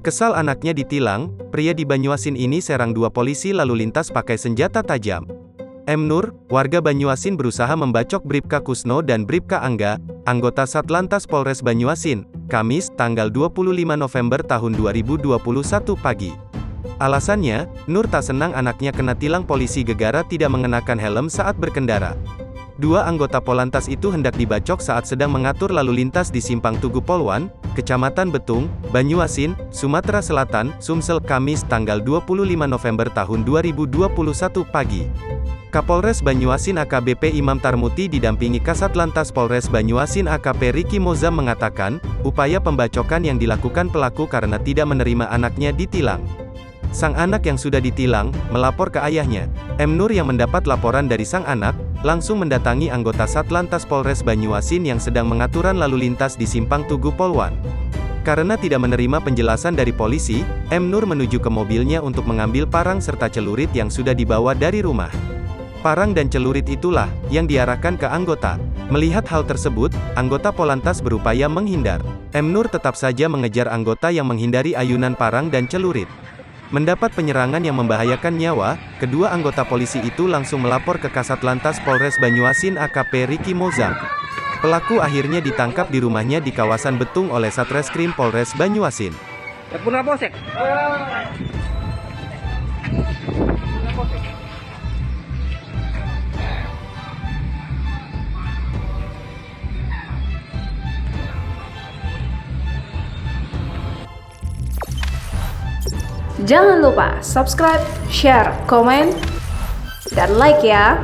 Kesal anaknya ditilang, pria di Banyuasin ini serang dua polisi lalu lintas pakai senjata tajam. M. Nur, warga Banyuasin berusaha membacok Bribka Kusno dan Bribka Angga, anggota Satlantas Polres Banyuasin, Kamis, tanggal 25 November tahun 2021 pagi. Alasannya, Nur tak senang anaknya kena tilang polisi gegara tidak mengenakan helm saat berkendara. Dua anggota Polantas itu hendak dibacok saat sedang mengatur lalu lintas di Simpang Tugu Polwan, Kecamatan Betung, Banyuasin, Sumatera Selatan, Sumsel, Kamis tanggal 25 November tahun 2021 pagi. Kapolres Banyuasin AKBP Imam Tarmuti didampingi Kasatlantas Polres Banyuasin AKP Riki Mozam mengatakan, upaya pembacokan yang dilakukan pelaku karena tidak menerima anaknya ditilang. Sang anak yang sudah ditilang, melapor ke ayahnya. M. Nur yang mendapat laporan dari sang anak, langsung mendatangi anggota Satlantas Polres Banyuasin yang sedang mengaturan lalu lintas di Simpang Tugu Polwan. Karena tidak menerima penjelasan dari polisi, M. Nur menuju ke mobilnya untuk mengambil parang serta celurit yang sudah dibawa dari rumah. Parang dan celurit itulah, yang diarahkan ke anggota. Melihat hal tersebut, anggota Polantas berupaya menghindar. M. Nur tetap saja mengejar anggota yang menghindari ayunan parang dan celurit. Mendapat penyerangan yang membahayakan nyawa, kedua anggota polisi itu langsung melapor ke Kasatlantas Polres Banyuasin AKP Riki Mozam. Pelaku akhirnya ditangkap di rumahnya di kawasan Betung oleh Satreskrim Polres Banyuasin. Jangan lupa subscribe, share, komen, dan like ya.